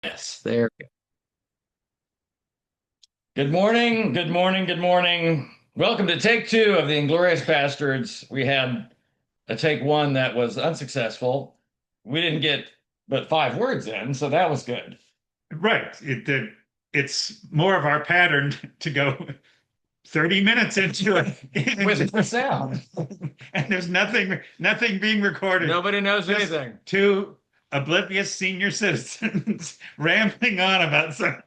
Yes, there. Good morning, good morning, good morning. Welcome to take two of the Inglorious Pastords. We had a take one that was unsuccessful. We didn't get but 5 words in, so that was good. Right. It's more of our pattern to go 30 minutes into it With and, the sound. and there's nothing being recorded. Nobody knows Just anything. two oblivious senior citizens rambling on about something.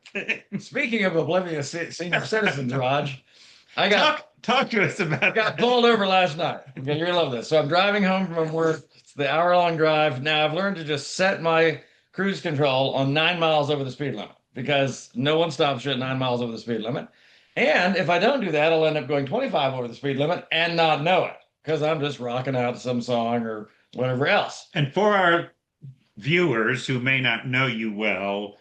Speaking of oblivious senior citizens, Raj, I got Talk to us about got that. pulled over last night. Okay, you're gonna love this. So I'm driving home from work. It's the hour-long drive. Now I've learned to just set my cruise control on 9 miles over the speed limit because no one stops you at 9 miles over the speed limit. And if I don't do that, I'll end up going 25 over the speed limit and not know it because I'm just rocking out some song or whatever else. And for our viewers who may not know you well,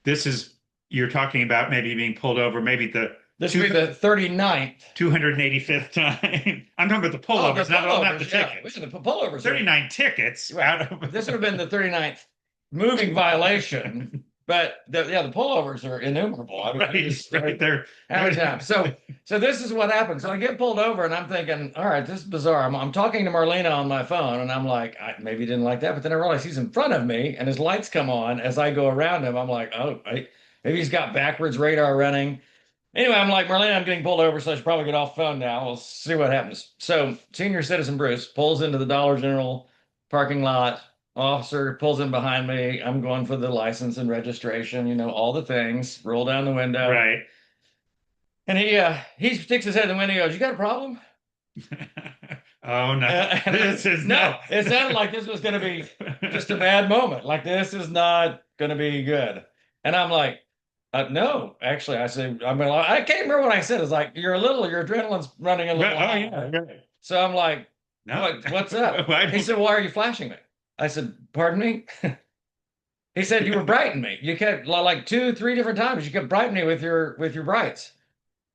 this is you're talking about maybe being pulled over, maybe the This two, will be the 39th. 285th time. I'm talking about the Oh, the pullovers, not the pullovers. Yeah, tickets. the pullovers. 39 tickets Right. out of This would have been the 39th moving violation, but the pullovers are innumerable. I mean, right there. how many times? So this is what happens. So I get pulled over and I'm thinking, all right, this is bizarre. I'm talking to Marlena on my phone and I'm like, maybe he didn't like that, but then I realize he's in front of me and his lights come on as I go around him. I'm like, oh, maybe he's got backwards radar running. Anyway, I'm like, Marlene, I'm getting pulled over, so I should probably get off the phone now. We'll see what happens. So, senior citizen Bruce pulls into the Dollar General parking lot. Officer pulls in behind me. I'm going for the license and registration, all the things. Roll down the window. Right. And he sticks his head in the window and goes, "You got a problem?" Oh no. This is No, not. it sounded like this was going to be just a bad moment. Like, this is not going to be good. And I'm like, no, actually, I said, I can't remember what I said. It's like, your adrenaline's running a little Oh high. yeah, right. So I'm like, No. what's up? Why He don't- said, why are you flashing me? I said, pardon me? He said, you were brightening me. You kept like two, three different times. You kept brightening me with your brights.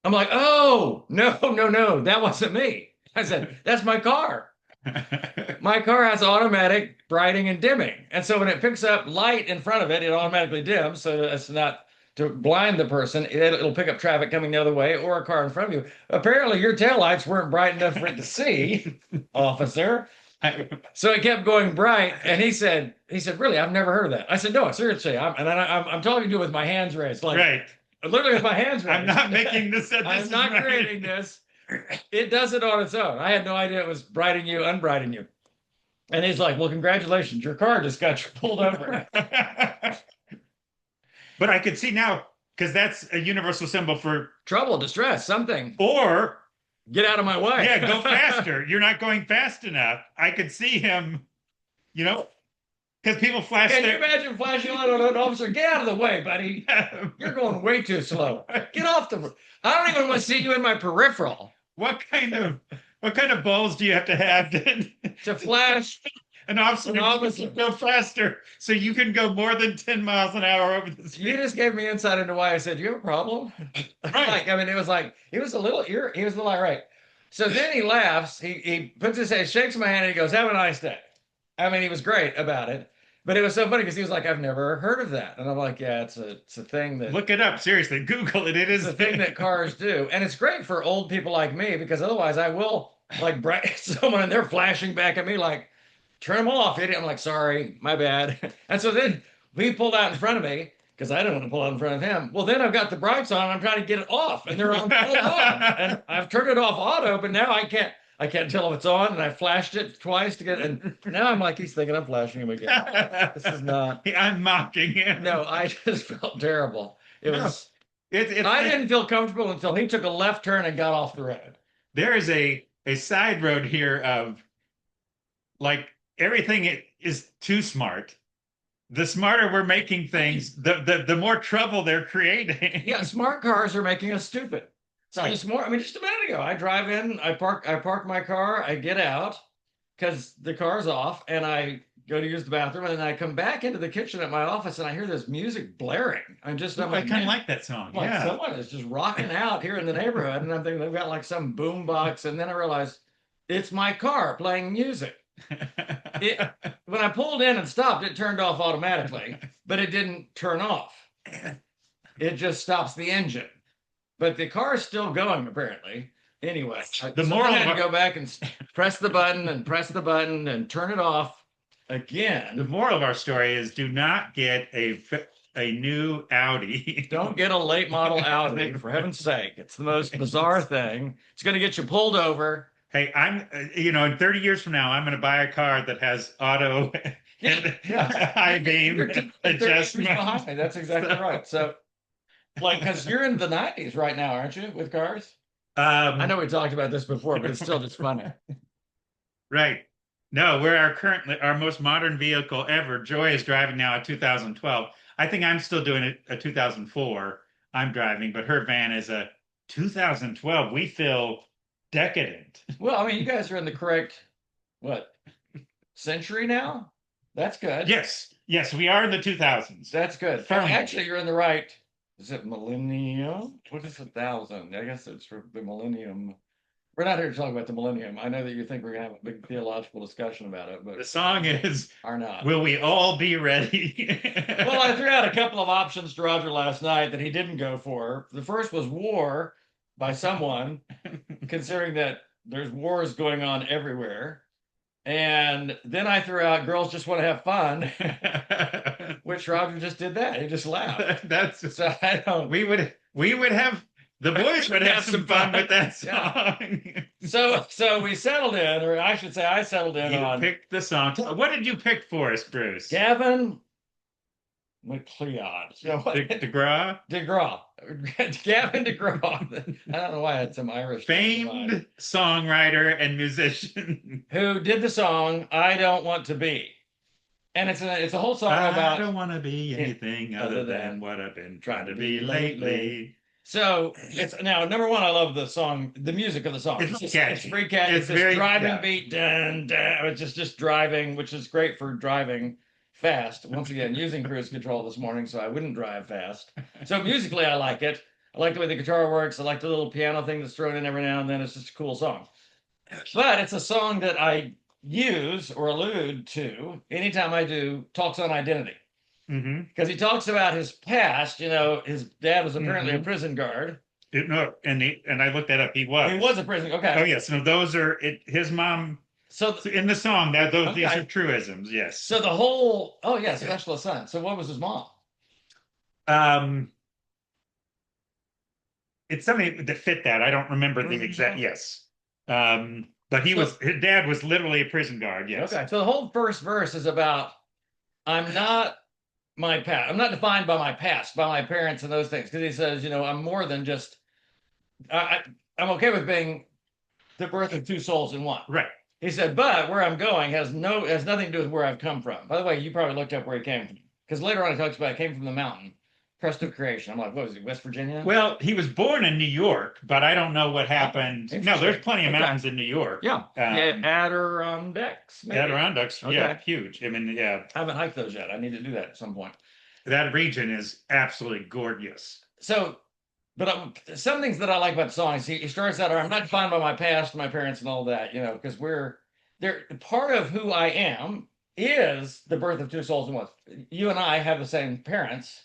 I'm like, oh, no, no, no, that wasn't me. I said, that's my car. My car has automatic brightening and dimming. And so when it picks up light in front of it, it automatically dims. So it's not to blind the person. It'll pick up traffic coming the other way or a car in front of you. Apparently, your taillights weren't bright enough for it to see, officer. So it kept going bright. And he said, really, I've never heard of that. I said, no, seriously. I'm talking to you with my hands raised, like Right. literally with my hands raised. I'm not making this up. I'm not creating this. It does it on its own. I had no idea it was brightening you, unbrightening you. And he's like, well, congratulations. Your car just got you pulled over. But I could see now, because that's a universal symbol for, Trouble, distress, something. or Get out of my way. yeah, go faster. You're not going fast enough. I could see him, you know, because people flash Can you their. imagine flashing light on an officer? Get out of the way, buddy. You're going way too slow. Get off the. I don't even want to see you in my peripheral What kind of balls do you have to to flash an officer an to officer. go faster so you can go more than 10 miles an hour over the You speed? just gave me insight into why I said, you have a problem? Right. I mean, it was like, he was a little irate. So then he laughs, he puts his head, shakes my hand, and he goes, have a nice day. I mean, he was great about it. But it was so funny because he was like, I've never heard of that. And I'm like, yeah, it's a thing that Look it up. Seriously, Google it. It it's is a thing that cars do. And it's great for old people like me because otherwise I will like bright someone and they're flashing back at me like, turn them off, idiot. I'm like, sorry, my bad. And so then he pulled out in front of me because I didn't want to pull out in front of him. Well, then I've got the brights on and I'm trying to get it off and they're on, and I've turned it off auto, but now I can't tell if it's on, and I flashed it twice to get, and now I'm like, he's thinking I'm flashing him again. This is not. I'm mocking him. No, I just felt terrible. It No, was. it's I didn't feel comfortable until he took a left turn and got off the road. there is a side road here of like everything is too smart. The smarter we're making things, the more trouble they're creating. Yeah, smart cars are making us stupid. So Right. this morning, I mean, just a minute ago, I drive in, I park my car, I get out because the car's off, and I go to use the bathroom, and then I come back into the kitchen at my office, and I hear this music blaring. I'm I like, kind of man, like that song. like Yeah. someone is just rocking out here in the neighborhood, and I'm thinking they've got like some boom box, and then I realize it's my car playing music. It when I pulled in and stopped, it turned off automatically, but it didn't turn off. It just stops the engine. But the car is still going, apparently. Anyway, The so then moral I of had to our go back and press the button and press the button and turn it off the again. moral of our story is do not get a new Audi. Don't get a late model Audi, for heaven's sake. It's the most bizarre thing. It's going to get you pulled over. Hey, in 30 years from now, I'm going to buy a car that has auto Yeah, and yeah. high You're beam 30 years adjustment. behind me. That's exactly right. So, like, because you're in the 90s right now, aren't you, with cars? I Um, know we talked about this before, but it's still just funny. right. No, we're our most modern vehicle ever. Joy is driving now a 2012. I think I'm still doing a 2004. I'm driving, but her van is a 2012. We feel decadent. Well, I mean, you guys are in the correct, what, century now? That's good. Yes, yes, we are in the 2000s. That's good. Firmly. Actually, you're in the right. Is it millennium? What is 1,000? I guess it's for the millennium. We're not here to talk about the millennium. I know that you think we're gonna have a big theological discussion about it, The but song is are not. Will We All Be Ready? Well, I threw out a couple of options to Roger last night that he didn't go for. The first was war by someone, considering that there's wars going on everywhere. And then I threw out girls just want to have fun, which Roger just did that. He just laughed. That's So I don't. we would have the boys would have some fun with that Yeah. song. So we settled in, or I should say I settled in You on picked the song. What did you pick for us, Bruce? Gavin McLeod. So what? DeGraw? Degraw. Gavin Degraw. I don't know why I had some Irish Famed songwriter and musician. who did the song "I Don't Want to Be," and it's a whole song I about don't want to be anything other than what I've been trying to be lately. So it's now number one. I love the song, the music of the song. It's It's catchy. free cat. It's It's this very driving yeah. beat. Dun, dun. It's just driving, which is great for driving fast. Once again, using cruise control this morning, so I wouldn't drive fast. So musically, I like it. I like the way the guitar works. I like the little piano thing that's thrown in every now and then. It's just a cool song. But it's a song that I use or allude to anytime I do talks on identity. hmm Because he talks about his past. His dad was apparently a hmm prison guard. No, and I looked that up. He He was. was a prison. Oh Okay. yes, no, those are his mom So in the song. That those these okay. are truisms. Yes. So the whole oh yeah, special son. So what was his mom? Um, it's something that fit that. I don't remember the exact. Yes. But So his dad was literally a prison guard. Yes. okay. So the whole first verse is about I'm not my past. I'm not defined by my past, by my parents and those things. Because he says, I'm more than just I, I'm okay with being the birth of two souls in one. Right. He said, but where I'm going has nothing to do with where I've come from. By the way, you probably looked up where he came from. Because later on he talks about it came from the mountain, crest of creation. I'm like, what was he, West Virginia? Well, he was born in New York, but I don't know what happened. No, there's plenty of Okay. mountains in New York. Yeah. Yeah, Adirondacks, maybe. Adirondacks, yeah, Okay. huge. I mean, yeah, I haven't hiked those yet. I need to do that at some point. that region is absolutely gorgeous. So, but some things that I like about the song is he starts out, I'm not defined by my past, my parents, and all that, because they're part of who I am is the birth of two souls in one. You and I have the same parents,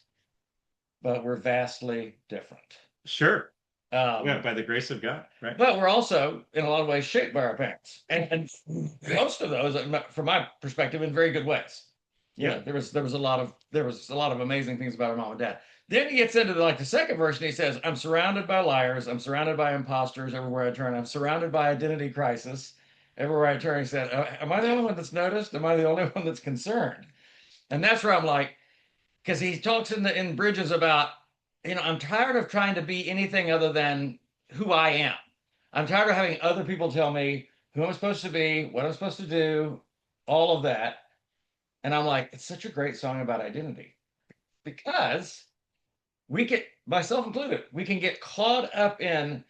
but we're vastly different. Sure. Um, Yeah, by the grace of God, right? but we're also, in a lot of ways, shaped by our parents, and most of those, from my perspective, in very good ways. Yeah. There was a lot of amazing things about our mom and dad. Then he gets into the second verse, and he says, "I'm surrounded by liars. I'm surrounded by imposters everywhere I turn. I'm surrounded by identity crisis everywhere I turn." He said, "Am I the only one that's noticed? Am I the only one that's concerned?" And that's where I'm like, because he talks in Bridges about, I'm tired of trying to be anything other than who I am. I'm tired of having other people tell me who I'm supposed to be, what I'm supposed to do, all of that. And I'm like, it's such a great song about identity because we get, myself included, we can get caught up in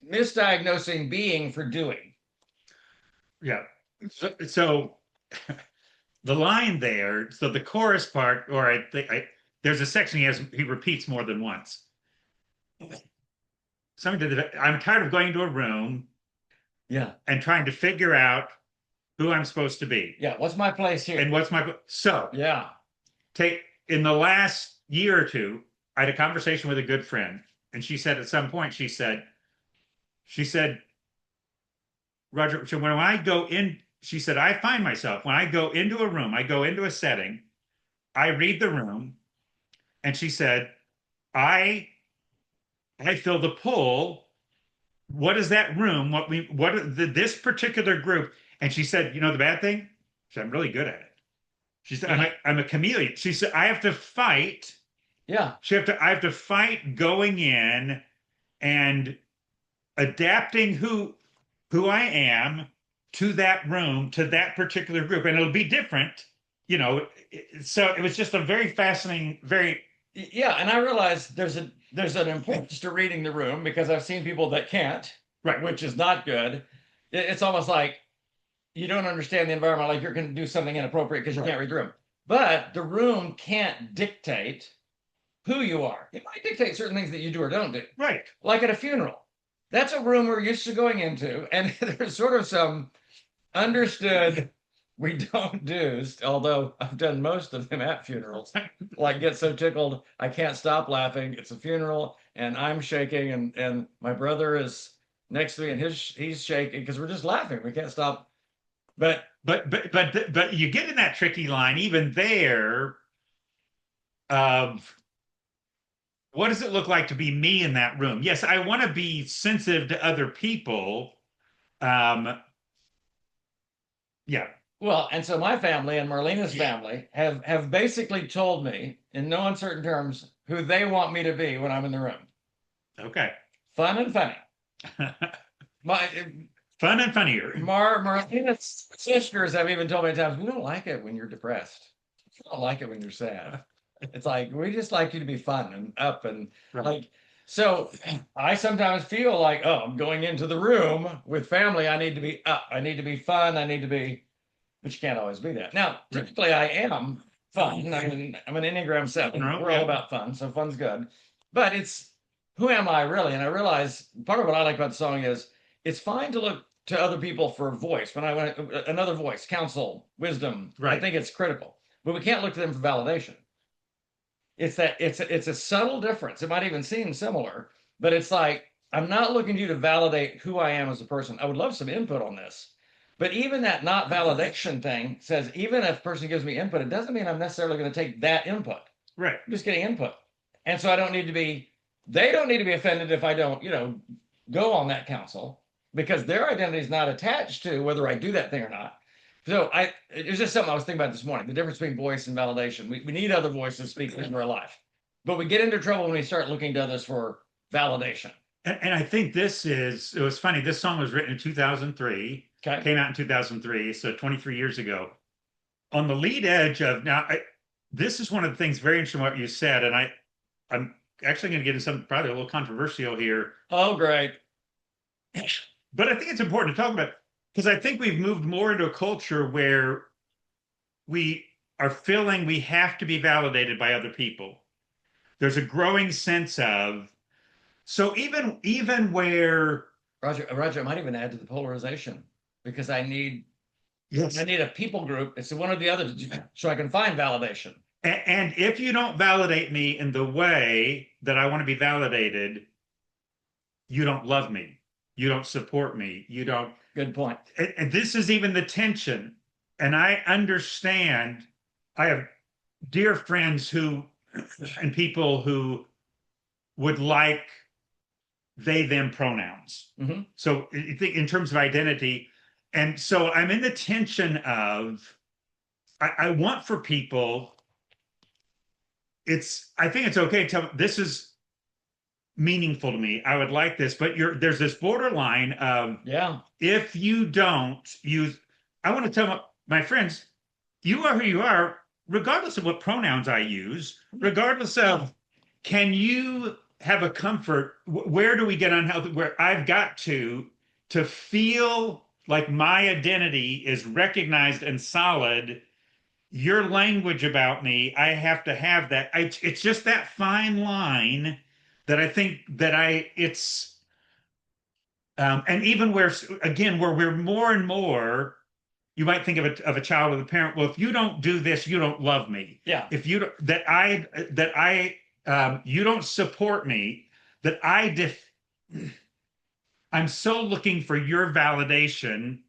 misdiagnosing being for doing. Yeah. So the line there, so the chorus part, or I think there's a section he repeats more than once. Something to I'm tired of going to a room Yeah. and trying to figure out who I'm supposed to be Yeah. What's my place and here? what's my so Yeah. take in the last year or two, I had a conversation with a good friend, and she said at some point, she said, Roger, so when I go in, she said, I find myself when I go into a room, I go into a setting, I read the room, and she said, I I feel the pull. What is that room? This particular group? And she said, you know the bad thing? She said, I'm really good at it. She said, Yeah. I'm a chameleon. She said, I have to fight. Yeah. I have to fight going in and adapting who I am to that room, to that particular group, and it'll be different, you know. So it was just a very fascinating, very Yeah. And I realize there's an importance to reading the room because I've seen people that can't, right, which is not good. It's almost like you don't understand the environment, like you're going to do something inappropriate because you right, can't read the room. But the room can't dictate who you are. It might dictate certain things that you do or don't do, right. like at a funeral. That's a room we're used to going into, and there's sort of some understood we don't do, although I've done most of them at funerals. Like get so tickled I can't stop laughing. It's a funeral and I'm shaking and my brother is next to me and he's shaking because we're just laughing. We can't stop. But But you get in that tricky line even there of what does it look like to be me in that room? Yes, I want to be sensitive to other people. Um, yeah, well, and so my family and Marlena's family have basically told me in no uncertain terms who they want me to be when I'm in the room. okay. Fun and funny. My Fun and funnier. Marlena's sisters have even told me at times, we don't like it when you're depressed. We don't like it when you're sad. It's like we just like you to be fun and up and Right. like so I sometimes feel like, oh, I'm going into the room with family. I need to be up. I need to be fun. I need to be, but you can't always be that. Now, typically I am fun. I'm an Enneagram 7. No, We're all yeah. about fun, so fun's good. But it's who am I really? And I realize part of what I like about the song is it's fine to look to other people for voice. When I want another voice, counsel, wisdom, I Right. think it's critical. But we can't look to them for validation. It's a subtle difference. It might even seem similar, but it's like I'm not looking to you to validate who I am as a person. I would love some input on this. But even that not validation thing says even if a person gives me input, it doesn't mean I'm necessarily going to take that input. Right. I'm just getting input. And so I don't need to be, they don't need to be offended if I don't, go on that council because their identity is not attached to whether I do that thing or not. So it was just something I was thinking about this morning, the difference between voice and validation. We need other voices speaking in our life, but we get into trouble when we start looking to others for validation. And I think it was funny. This song was written in 2003, Okay. came out in 2003, so 23 years ago. On the lead edge of this is one of the things very interesting what you said, and I'm actually going to get into something probably a little controversial here, Oh, great. but I think it's important to talk about because I think we've moved more into a culture where we are feeling we have to be validated by other people. There's a growing sense of so even where Roger, I might even add to the polarization because I yes, need a people group. It's one or the other so I can find validation. and if you don't validate me in the way that I want to be validated, you don't love me. You don't support me. You don't. Good point. And this is even the tension. And I understand. I have dear friends who, and people who would like they, them pronouns. Mm-hmm. So in terms of identity. And so I'm in the tension of, I want for people, I think it's okay to tell, this is meaningful to me. I would like this, but there's this borderline of Yeah. if you don't use, I want to tell my friends, you are who you are, regardless of what pronouns I use, regardless of can you have a comfort? Where do we get unhealthy? Where I've got to feel like my identity is recognized and solid. Your language about me, I have to have that. It's just that fine line that I think that it's And even where, again, where we're more and more, you might think of a child with a parent. Well, if you don't do this, you don't love me. Yeah. If you don't, you don't support me, that I'm so looking for your validation.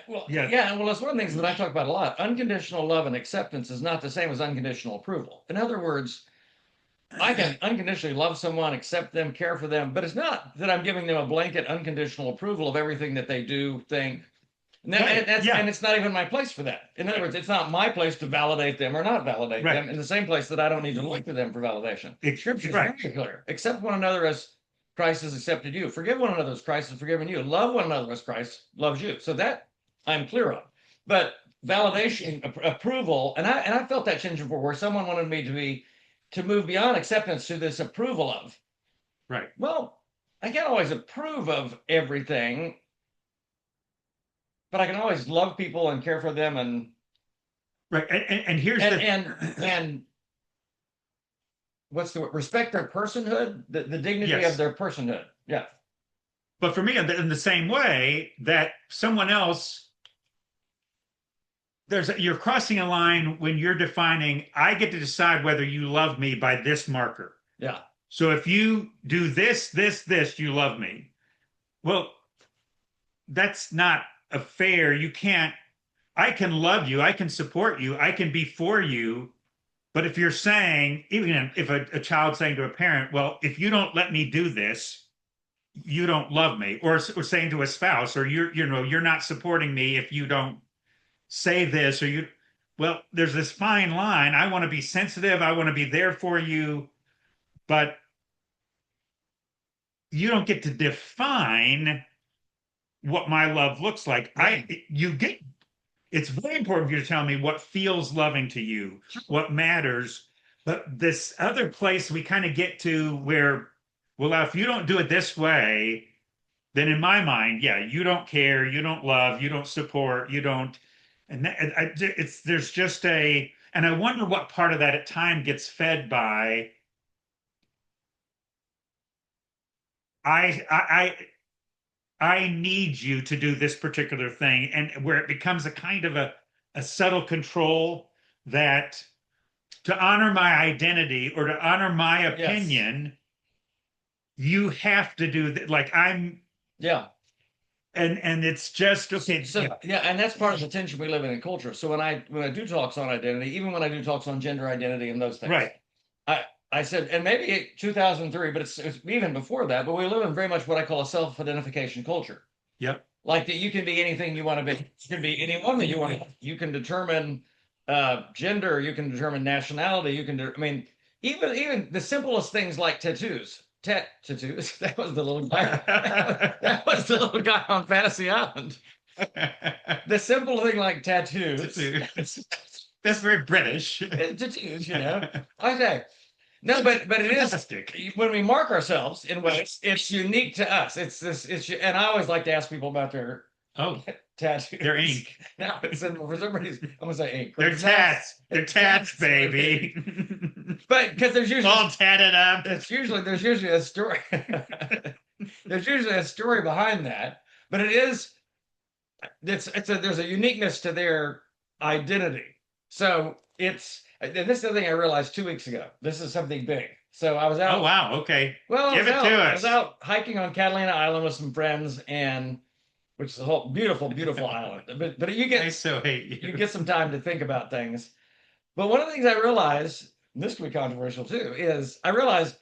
Well, Yeah. yeah, well, it's one of the things that I talk about a lot. Unconditional love and acceptance is not the same as unconditional approval. In other words, I can unconditionally love someone, accept them, care for them, but it's not that I'm giving them a blanket unconditional approval of everything that they do, think. Right. And Yeah. it's not even my place for that. In other words, it's not my place to validate them or not validate Right. them in the same place that I don't need to look to them for validation. Scripture is Right. very clear. Accept one another as Christ has accepted you. Forgive one another as Christ has forgiven you. Love one another as Christ loves you. So that I'm clear on. But validation, approval, and I felt that change before, where someone wanted me to move beyond acceptance to this approval of. Right. Well, I can't always approve of everything, but I can always love people and care for them Right. And here's and the and and what's the word? Respect their personhood, the dignity of yes. their personhood. Yeah. But for me, in the same way that someone else, you're crossing a line when you're defining, I get to decide whether you love me by this marker. Yeah. So if you do this, you love me. Well, that's not a fair. You can't, I can love you, I can support you, I can be for you. But if you're saying, even if a child saying to a parent, well, if you don't let me do this, you don't love me, or saying to a spouse, or you're not supporting me if you don't say this, or you, well, there's this fine line. I want to be sensitive, I want to be there for you, but you don't get to define what my love looks like. It's very important for you to tell me what feels loving to you, what matters. But this other place we kind of get to where, well, if you don't do it this way, then in my mind, yeah, you don't care, you don't love, you don't support, you don't. And there's just and I wonder what part of that at time gets fed by I I I need you to do this particular thing, and where it becomes a kind of a subtle control that to honor my identity or to honor my Yes. opinion, you have to do that. Like Yeah. and it's just okay. So Yeah, yeah, and that's part of the tension we live in culture. So when I do talks on identity, even when I do talks on gender identity and those things, right. I I said, and maybe 2003, but it's even before that. But we live in very much what I call a self-identification culture. Yep. Like that, you can be anything you want to be. You can be anyone that you want to be. You can determine gender. You can determine nationality. I mean, even the simplest things like tattoos. Tattoos. That was the little guy. That was the little guy on Fantasy Island. The simple thing like tattoos. That's very British. Tattoos, I say. No, but it is Fantastic. when we mark ourselves in ways, it's unique to us. And I always like to ask people about their Oh, tattoos. they're ink. Now, for some reason, I'm gonna say ink. They're tats. They're tats, baby. But because there's usually all tatted up. there's usually a story. There's usually a story behind that, but there's a uniqueness to their identity. So and this is the thing I realized 2 weeks ago. This is something big. So I was out. Oh wow, okay. Well, Give it to I us. was out hiking on Catalina Island with some friends, and which is a whole beautiful, beautiful island. But I so hate you you. get some time to think about things. But one of the things I realized, and this could be controversial too, is I realized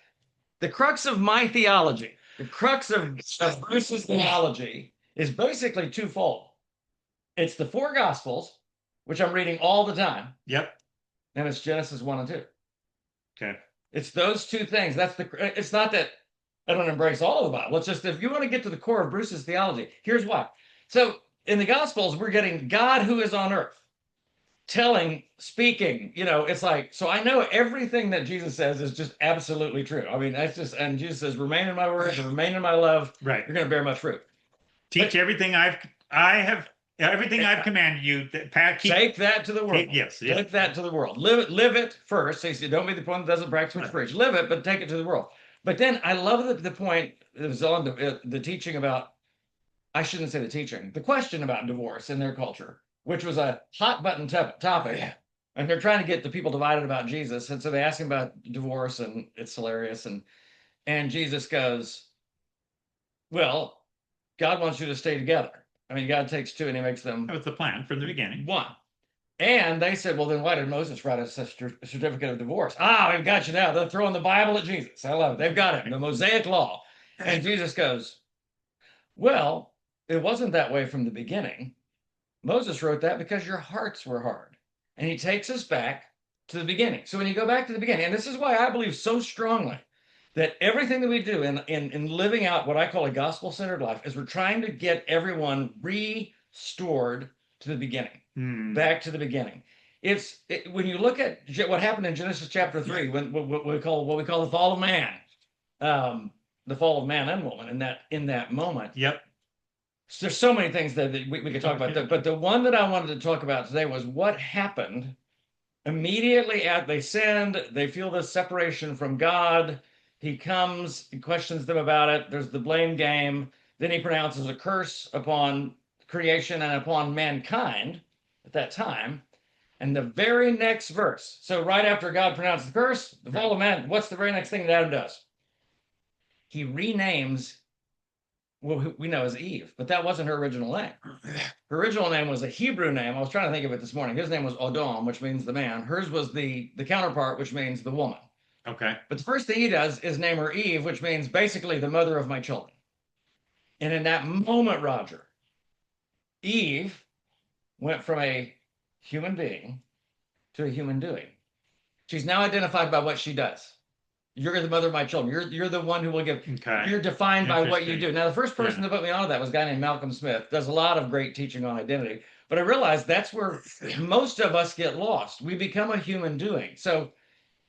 the crux of my theology, the crux of Bruce's theology, is basically twofold. It's the four Gospels, which I'm reading all the time, Yep. and it's Genesis 1 and 2. Okay. It's those two things. It's not that I don't embrace all of the Bible. It's just if you want to get to the core of Bruce's theology, here's why. So in the Gospels, we're getting God who is on earth telling, speaking, it's like, so I know everything that Jesus says is just absolutely true. I mean, that's just, and Jesus says, remain in my words and remain in my love. Right. You're going to bear much fruit. Teach everything everything I've commanded you. Take that to the world. Yes. Take that to the world. Live it first. So you see, don't be the one that doesn't practice what you preach. Live it, but take it to the world. But then I love the point that was on the teaching about, I shouldn't say the teaching, the question about divorce in their culture, which was a hot button topic. Yeah. And they're trying to get the people divided about Jesus. And so they ask him about divorce, and it's hilarious. And Jesus goes, well, God wants you to stay together. I mean, God takes two and he makes That them was the plan from the beginning. one. And they said, well, then why did Moses write a certificate of divorce? Ah, we've got you now. They're throwing the Bible at Jesus. I love it. They've got it. The Mosaic law. And Jesus goes, well, it wasn't that way from the beginning. Moses wrote that because your hearts were hard. And he takes us back to the beginning. So when you go back to the beginning, and this is why I believe so strongly that everything that we do in living out what I call a gospel-centered life is we're trying to get everyone restored to the beginning, back to the beginning. When you look at what happened in Genesis chapter 3, when what we call the fall of man, the fall of man and woman in that moment. Yep. There's so many things that we could talk about, but the one that I wanted to talk about today was what happened immediately after they sinned. They feel this separation from God. He comes, he questions them about it. There's the blame game. Then he pronounces a curse upon creation and upon mankind at that time. And the very next verse, so right after God pronounced the curse, the fall of man, what's the very next thing that Adam does? He renames what we know as Eve, but that wasn't her original name. Her original name was a Hebrew name. I was trying to think of it this morning. His name was Odom, which means the man. Hers was the counterpart, which means the woman. Okay. But the first thing he does is name her Eve, which means basically the mother of my children. And in that moment, Roger, Eve went from a human being to a human doing. She's now identified by what she does. You're the mother of my children. You're the one who will give. Okay. You're defined by what you Interesting. do. Now, the first person Yeah. to put me on that was a guy named Malcolm Smith. Does a lot of great teaching on identity. But I realized that's where most of us get lost. We become a human doing. So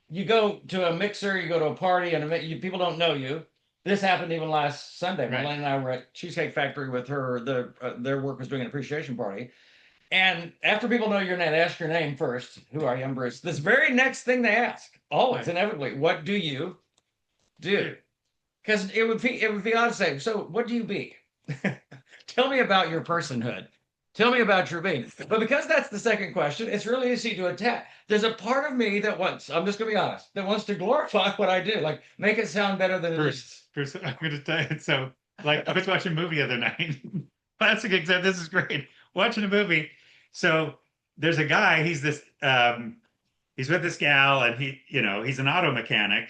you go to a mixer, you go to a party, and people don't know you. This happened even last Sunday. Right. Marlene and I were at Cheesecake Factory with her. Their work was doing an appreciation party. And after people know your name, they ask your name first. Who are you? I'm Bruce. This very next thing they ask, always, inevitably, what do you do? Because it would be odd to say, so what do you be? Tell me about your personhood. Tell me about your being. But because that's the second question, it's really easy to attack. There's a part of me that wants, I'm just gonna be honest, that wants to glorify what I do, like make it sound better than it is. Bruce, I'm going to tell you. So, like, I was watching a movie the other night. Classic example. This is great. Watching a movie. So there's a guy. He's he's with this gal, and he's an auto mechanic.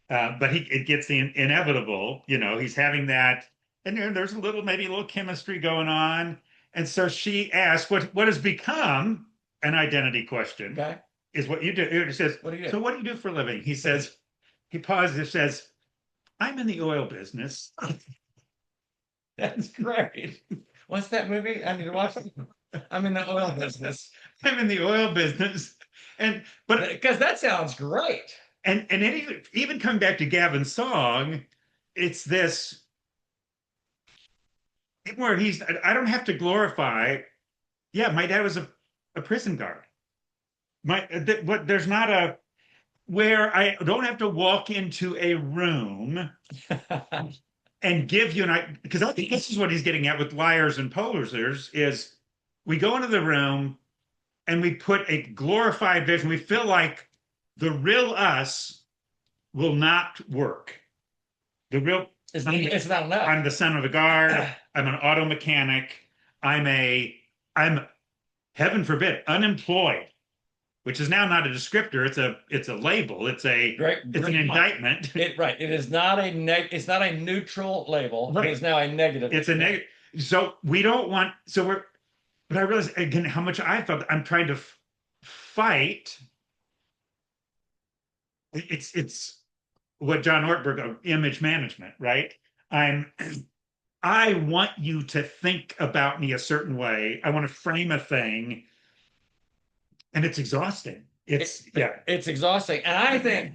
But it gets the inevitable. He's having that, and there's maybe a little chemistry going on. And so she asks, what has become an identity question? Okay. Is what you do. He says, What do you do? so what do you do for a living? He says, he pauses and says, I'm in the oil business. That's great. What's that movie? I need to watch it. I'm in the oil business. I'm in the oil business. But because that sounds great. And it even coming back to Gavin's song, it's this where I don't have to glorify. Yeah, my dad was a prison guard. There's not a where I don't have to walk into a room and give you because I think this is what he's getting at with liars and posers is we go into the room and we put a glorified vision. We feel like the real us will not work. The real it's not enough. I'm the son of a guard. I'm an auto mechanic. I'm heaven forbid unemployed, which is now not a descriptor. It's a label. It's an indictment. Right. It is not it's not a neutral label. Right. It is now a negative. It's a negative. So we don't want. But I realize again how much I felt I'm trying to fight. It's what John Ortberg of image management, right? I want you to think about me a certain way. I want to frame a thing, and it's exhausting. It's exhausting, and I think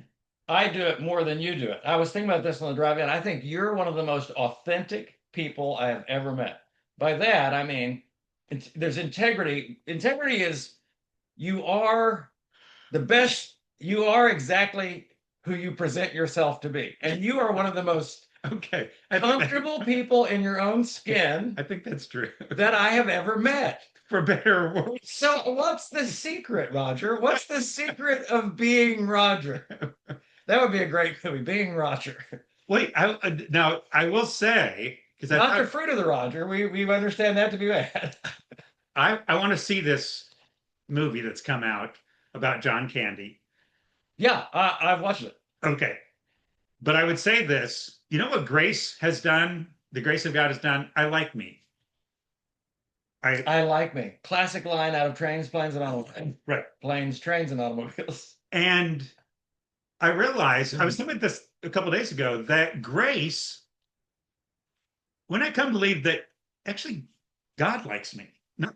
I do it more than you do it. I was thinking about this on the drive in. I think you're one of the most authentic people I have ever met. By that, I mean there's integrity. Integrity is you are the best. You are exactly who you present yourself to be. And you are one of the most Okay. comfortable people in your own skin I think that's true. that I have ever met. For better or worse. So, what's the secret, Roger? What's the secret of being Roger? That would be a great movie, Being Roger. Wait, now I will say, because Not the fruit of the Roger. We understand that to be bad. I want to see this movie that's come out about John Candy. Yeah, I've watched it. Okay. But I would say this, you know what grace has done? The grace of God has done. I like me. I I like me. Classic line out of Trains, Planes, and Automobiles. right. Planes, Trains, and Automobiles. And I realized I was thinking about this a couple of days ago that grace, when I come to believe that actually God likes me. No,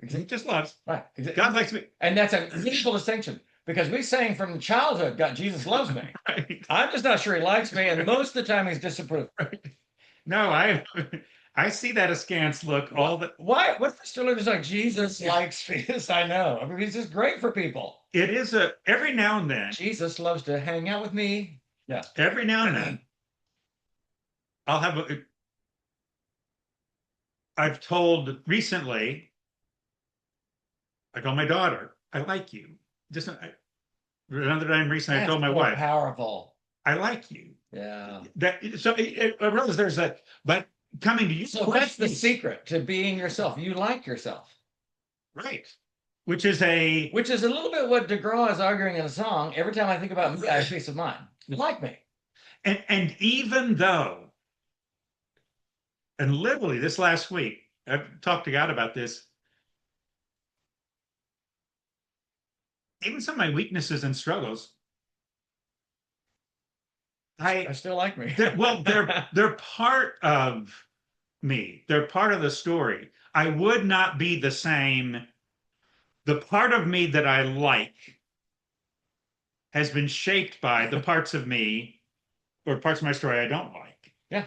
he just loves. Right. God likes me. And that's a meaningful distinction because we saying from childhood, God, Jesus loves me. Right. I'm just not sure he likes me, and most of the time he's disapproved. Right. No, I see that askance look all the Why? What if the still is like Jesus likes me? Yes, I know. I mean, he's just great for people. it is a every now and then, Jesus loves to hang out with me. Yeah. every now and then, I'll have a I've told recently, I told my daughter, I like you. Just another time recently, I told my so wife, powerful. I like you. Yeah. That so I realize there's a but coming to you. So that's the secret to being yourself. You like yourself. Right. Which is a Which is a little bit what Degraw is arguing in the song. Every time I think about me, I have peace of mind. You like me. and even though, and literally this last week, I've talked to God about this. Even some of my weaknesses and struggles, I still like me. they're part of me. They're part of the story. I would not be the same. The part of me that I like has been shaped by the parts of me or parts of my story I don't like. Yeah.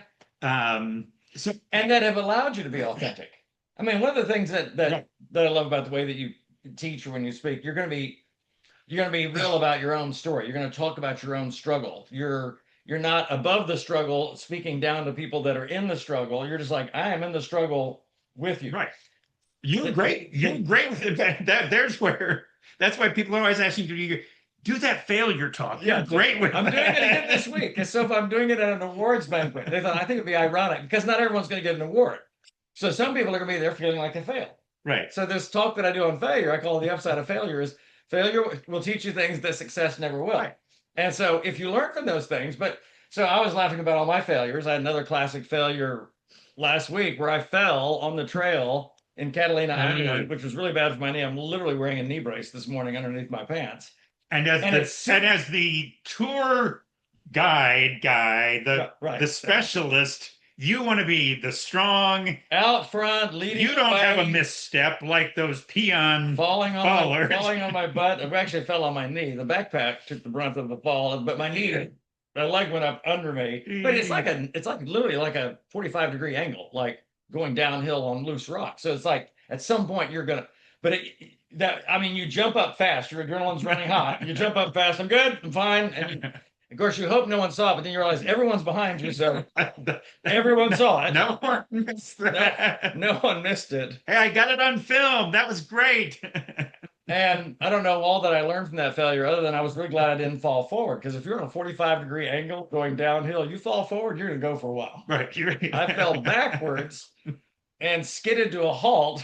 So And that have allowed you to be authentic. I mean, one of the things that I love about the way that you teach or when you speak, you're going to be real about your own story. You're going to talk about your own struggle. You're not above the struggle, speaking down to people that are in the struggle. You're just like, I am in the struggle with you. right. You're great. You're great with that. That's why people are always asking you to do that failure talk. You're great with I'm that. doing it again this week. And so if I'm doing it at an awards banquet, they thought I think it'd be ironic because not everyone's going to get an award. So some people are going to be there feeling like they failed. Right. So this talk that I do on failure, I call the upside of failure is failure will teach you things that success never will. Right. And so if you learn from those things, but so I was laughing about all my failures. I had another classic failure last week where I fell on the trail in Catalina Island, which was really bad for my knee. I'm literally wearing a knee brace this morning underneath my pants. And as the tour guide guy, the specialist, you want to be the strong out front, leading. You don't have a misstep like those peon falling on my butt. I actually fell on my knee. The backpack took the brunt of the fall, but my knee, my leg went up under me. But it's like literally like a 45-degree angle, like going downhill on loose rock. So it's like at some point you're gonna, but you jump up fast. Your adrenaline's running hot. You jump up fast. I'm good. I'm fine. And of course, you hope no one saw it, but then you realize everyone's behind you, so everyone saw it. No one missed that. No one missed it. Hey, I got it on film. That was great. And I don't know all that I learned from that failure, other than I was really glad I didn't fall forward. Because if you're on a 45-degree angle going downhill, you fall forward, you're going to go for a while. Right. I fell backwards and skidded to a halt,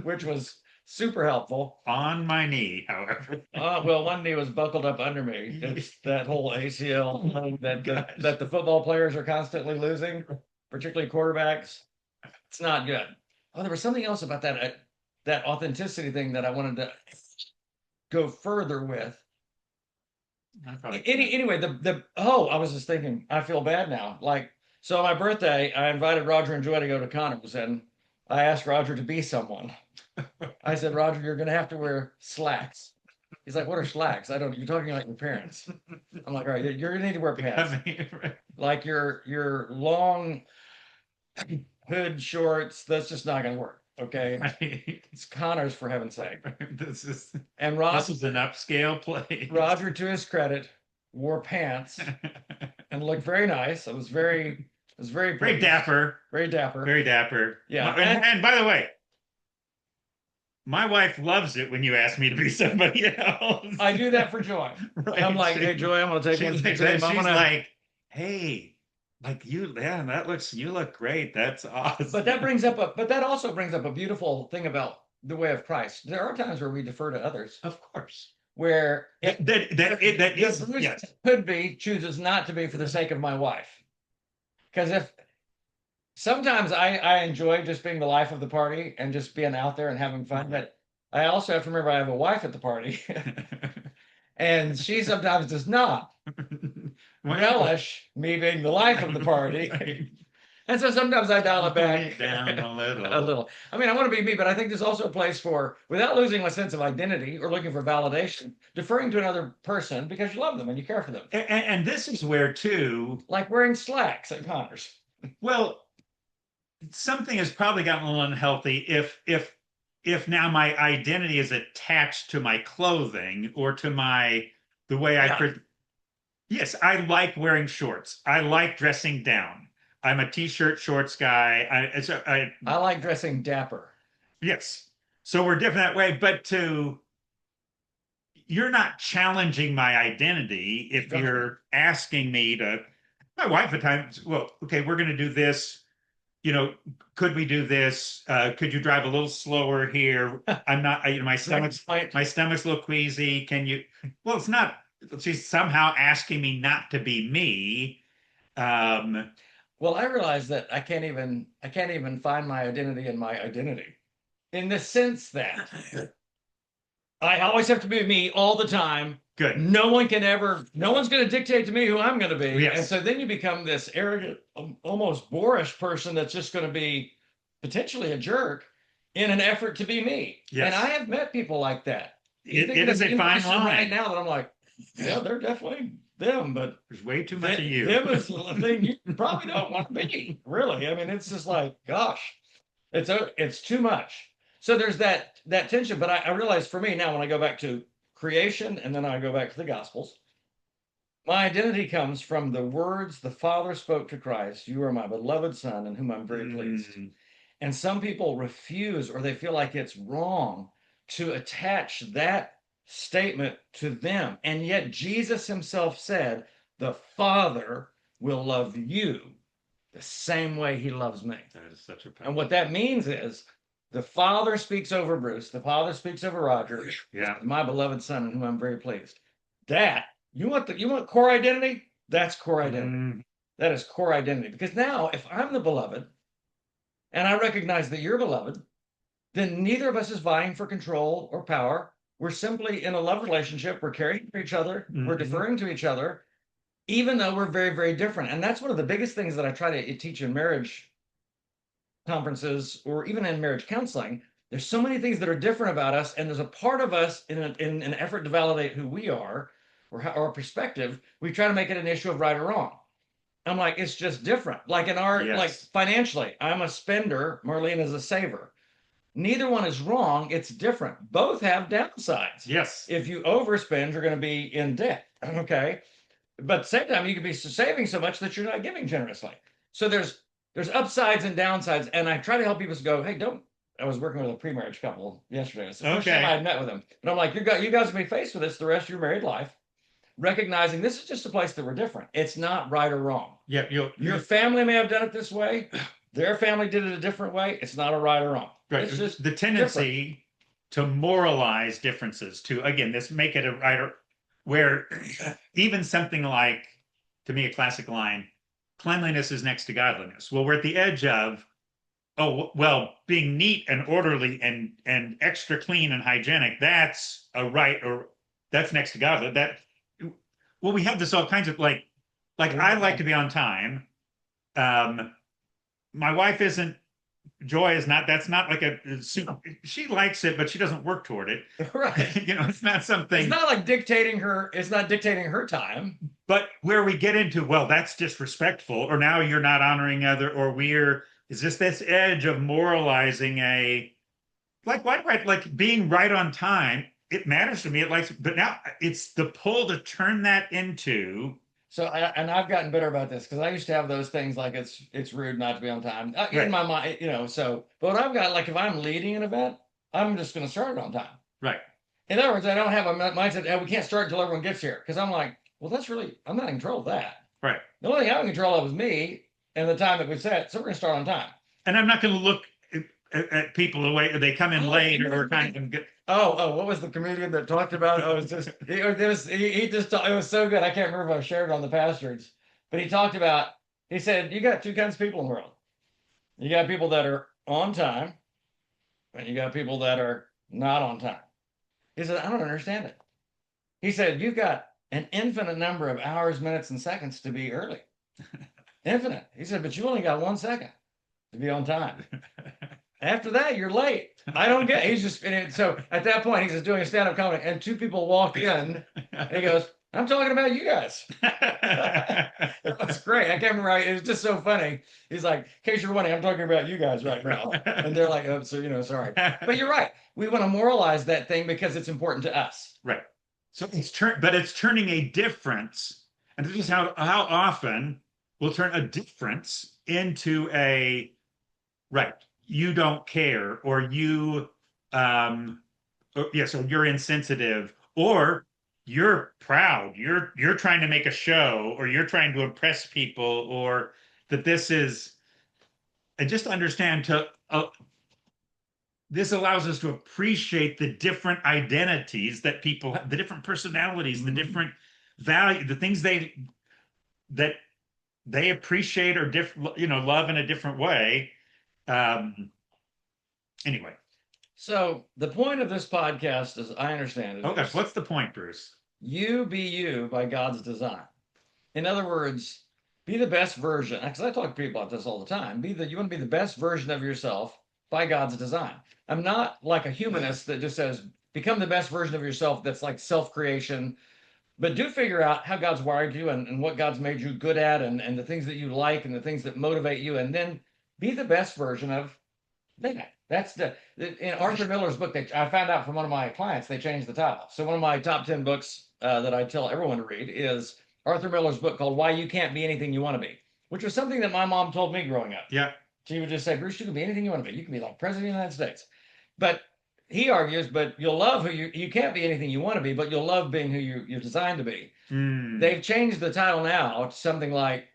which was super helpful. On my knee, however. Well, one knee was buckled up under me. It's that whole ACL that the football players are constantly losing, particularly quarterbacks. It's not good. Oh, there was something else about that authenticity thing that I wanted to go further with. Anyway, I was just thinking, I feel bad now. Like, so on my birthday, I invited Roger and Joy to go to Connors, and I asked Roger to be someone. I said, Roger, you're going to have to wear slacks. He's like, what are slacks? You're talking like your parents. I'm like, all right, you're going to need to wear pants. Like your long hood shorts, that's just not going to work. Okay. It's Connors, for heaven's sake. This is an upscale place. Roger, to his credit, wore pants, and looked very nice. I was very Very pleased, dapper, very dapper. very dapper. Yeah, And by the way, my wife loves it when you ask me to be somebody else. I do that for Joy. I'm Right. like, hey, Joy, I'm gonna take one She's for the like that. team. I'm She's gonna. like, hey, like you, yeah, you look great. That's But that awesome. brings up but that also brings up a beautiful thing about the way of Christ. There are times where we defer to others, Of course. where That the is, Bruce yes. could be chooses not to be for the sake of my wife. Because if sometimes I enjoy just being the life of the party and just being out there and having fun, but I also have to remember I have a wife at the party, and she sometimes does not Well, relish me being the life of the party. right. And so sometimes I dial it Tone back it down a a little. little. I mean, I want to be me, but I think there's also a place for, without losing my sense of identity or looking for validation, deferring to another person because you love them and you care for them. And this is where too, Like wearing slacks at Connors. well, something has probably gotten a little unhealthy if now my identity is attached to my clothing or to my the way I Yeah, pre yes, I like wearing shorts. I like dressing down. I'm a t-shirt shorts guy. I like dressing dapper. Yes. So we're different that way, but to you're not challenging my identity if Structure. you're asking me to my wife at times, well, okay, we're going to do this. You know, could we do this? Could you drive a little slower here? I'm not, Great point. my stomach's a little queasy. Can you? Well, it's not. She's somehow asking me not to be me. Um, Well, I realize that I can't even find my identity in my identity. In the sense that I always have to be me all the time. good. No one's going to dictate to me who I'm going to be. And Yes. so then you become this arrogant, almost boorish person that's just going to be potentially a jerk in an effort to be me. And I Yes. have met people like that. Even It in a is a fine situation right line. now that I'm like, yeah, they're definitely them, but There's way too much of you. them is the thing you probably don't want to be, really. I mean, it's just like, gosh, it's too much. So there's that tension. But I realize for me now, when I go back to creation and then I go back to the Gospels, my identity comes from the words the Father spoke to Christ. You are my beloved Son, in whom I'm very pleased. Mm, And some people refuse or they feel like it's wrong to attach that statement to them. And yet Jesus himself said, the Father will love you the same way he loves me. that is such a And powerful. what that means is the Father speaks over Bruce, the Father speaks over Roger, Yeah. my beloved Son, in whom I'm very pleased. That you want core identity? That's core identity. Mm, That is core identity. Because now, if I'm the beloved and I recognize that you're beloved, then neither of us is vying for control or power. We're simply in a love relationship. We're caring for each other. We're mhm. deferring to each other, even though we're very, very different. And that's one of the biggest things that I try to teach in marriage conferences or even in marriage counseling. There's so many things that are different about us, and there's a part of us in an effort to validate who we are or our perspective. We try to make it an issue of right or wrong. I'm like, it's just different. Like in our like Yes. financially, I'm a spender, Marlene is a saver. Neither one is wrong. It's different. Both have downsides. Yes. If you overspend, you're going to be in debt. Okay. But at the same time, you could be saving so much that you're not giving generously. So there's upsides and downsides. And I try to help people go, hey, don't. I was working with a pre-marriage couple yesterday. It's the first time I Okay. had met with them. But I'm like, you guys will be faced with this the rest of your married life, recognizing this is just a place that we're different. It's not right or wrong. Yeah. Your family may have done it this way. Their family did it a different way. It's not a right or wrong. Right. It's just The different. tendency to moralize differences, to again, this make it a right or where even something like, to me, a classic line, cleanliness is next to godliness. Well, we're at the edge of, oh, well, being neat and orderly and extra clean and hygienic, that's a right or that's next to godly. That well, we have this all kinds of like I like to be on time. Um, my wife isn't Joy is not that's not like a she likes it, but she doesn't work toward it. Right. You know, it's not It's something, not like dictating her, it's not dictating her time. but where we get into, well, that's disrespectful, or now you're not honoring other, or we're is this edge of moralizing a like what right like being right on time. it matters to me. It likes, but now it's the pull to turn that into So, and I've gotten better about this because I used to have those things like it's rude not to be on time in right, my mind, So, but what I've got, like if I'm leading an event, I'm just going to start it on time. right, In other words, I don't have a mindset, we can't start until everyone gets here. Because I'm like, well, I'm not in control of that. right. The only thing I'm in control of is me and the time that we set. So we're going to start on time. And I'm not going to look at people the way they come in Oh, late or kind of get. what was the comedian that talked about it? Oh, it was just, he just, it was so good. I can't remember if I shared it on the Pastords, but he said, you got two kinds of people in the world. You got people that are on time, and you got people that are not on time. He said, I don't understand it. He said, you've got an infinite number of hours, minutes, and seconds to be early. Infinite. He said, but you only got 1 second to be on time. After that, you're late. I don't get. He's just so at that point he's just doing a stand-up comedy, and two people walk in, and he goes, "I'm talking about you guys." It was great. I can't remember. It was just so funny. He's like, "In case you're wondering, I'm talking about you guys right now," and they're like, "Oh, so sorry." But you're right. We want to moralize that thing because it's important to us. Right. So it's turning a difference, and this is how often we'll turn a difference into a right. You don't care, or you, so you're insensitive, or you're proud. You're trying to make a show, or you're trying to impress people, or that this is. And just understand this allows us to appreciate the different identities that people have, the different personalities, the different value, the things that they appreciate or love in a different way. Um, anyway, So the point of this podcast, as I understand it, oh gosh, is what's the point, Bruce? you be you by God's design. In other words, be the best version. Because I talk to people about this all the time. You want to be the best version of yourself by God's design. I'm not like a humanist that just says become the best version of yourself. That's like self-creation. But do figure out how God's wired you and what God's made you good at and the things that you like and the things that motivate you, and then be the best version of that. That's in Arthur Miller's book. I found out from one of my clients they changed the title. So one of my top 10 books that I tell everyone to read is Arthur Miller's book called Why You Can't Be Anything You Want to Be, which was something that my mom told me growing up. Yeah. She would just say, Bruce, you can be anything you want to be. You can be like president of the United States. But he argues, but you'll love who you can't be anything you want to be, but you'll love being who you're designed to be. They've changed the title now to something like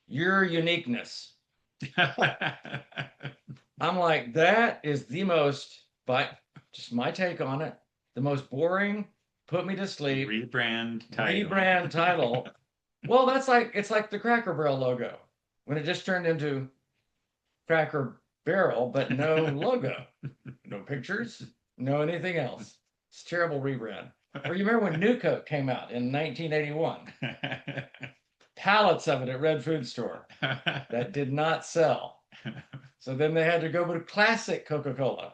Your Uniqueness. I'm like, that is the most, but just my take on it, the most boring, put me to sleep. Rebrand title. Well, it's like the Cracker Barrel logo when it just turned into Cracker Barrel, but no logo, no pictures, no anything else. It's a terrible rebrand. Or you remember when New Coke came out in 1981? Pallets of it at Red Food Store that did not sell. So then they had to go with classic Coca-Cola.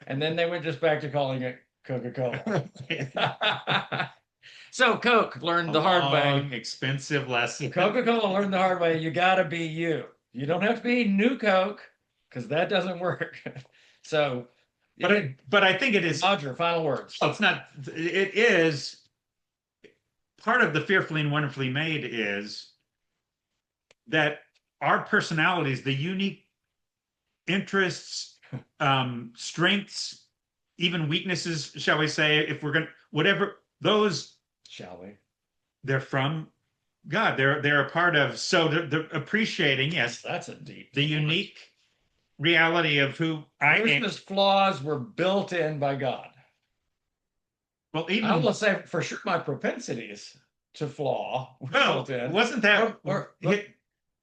And then they went just back to calling it Coca-Cola. So Coke learned the hard way. Expensive lesson. Coca-Cola learned the hard way. You got to be you. You don't have to be New Coke because that doesn't work. So, but I think it is. Roger, final words. Well, it's not. It is part of the fearfully and wonderfully made is that our personalities, the unique interests, strengths, even weaknesses, shall we say, if we're going to, whatever those, shall we? They're from God. They're a part of. So the appreciating, yes, that's a deep. The unique reality of who I am. Bruce's flaws were built in by God. Well, even I will say for sure, my propensities to flaw were built in. Wasn't that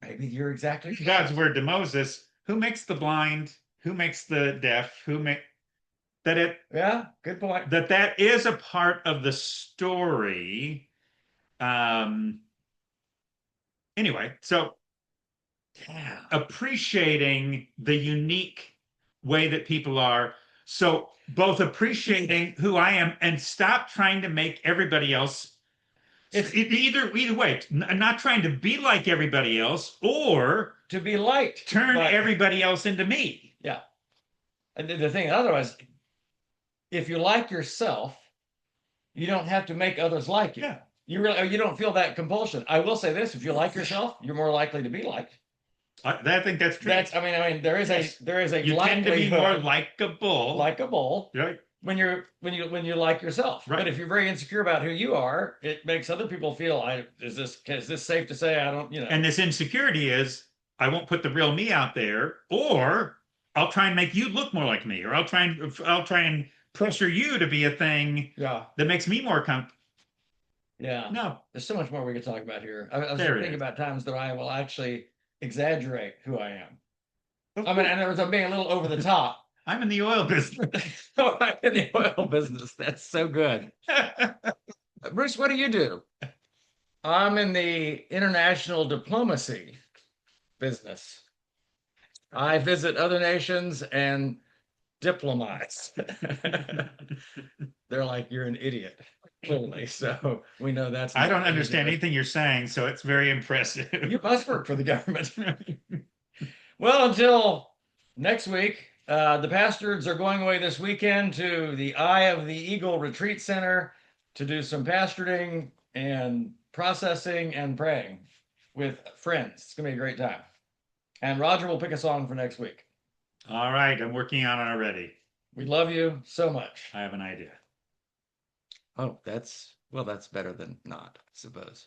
maybe you're exactly right. God's word to Moses? Who makes the blind? Who makes the deaf? Yeah, good point. That is a part of the story. Anyway, so yeah, appreciating the unique way that people are. So both appreciating who I am and stop trying to make everybody else. It's either way, not trying to be like everybody else or to be liked. Turn everybody else into me. Yeah. And the thing, otherwise, if you like yourself, You don't have to make others like you. Yeah. You don't feel that compulsion. I will say this: if you like yourself, you're more likely to be liked. I think that's true. I mean, Yes. there is a You tend to be more likelihood likable. like a bull Right. when you like yourself. But Right. if you're very insecure about who you are, it makes other people feel, is this safe to say? I don't, And this insecurity is I won't put the real me out there, or I'll try and make you look more like me, or I'll try and pressure you to be a thing yeah, that makes me more comfortable. yeah. No, There's so much more we could talk about here. I was there just it thinking is. about times that I will actually exaggerate who I am. Of I mean, course. in other words, I'm being a little over the top. I'm in the oil business. Oh, I'm in the oil business. That's so good. Bruce, what do you do? I'm in the international diplomacy business. I visit other nations and diplomats. They're like, you're an idiot, clearly. So we know that's I not don't what you understand do. anything you're saying, so it's very You impressive. must work for the government. Well, until next week, the Pastards are going away this weekend to the Eye of the Eagle Retreat Center to do some pastoring and processing and praying with friends. It's going to be a great time. And Roger will pick a song for next week. All right, I'm working on it already. We love you so much. I have an idea. Oh, that's better than not, I suppose.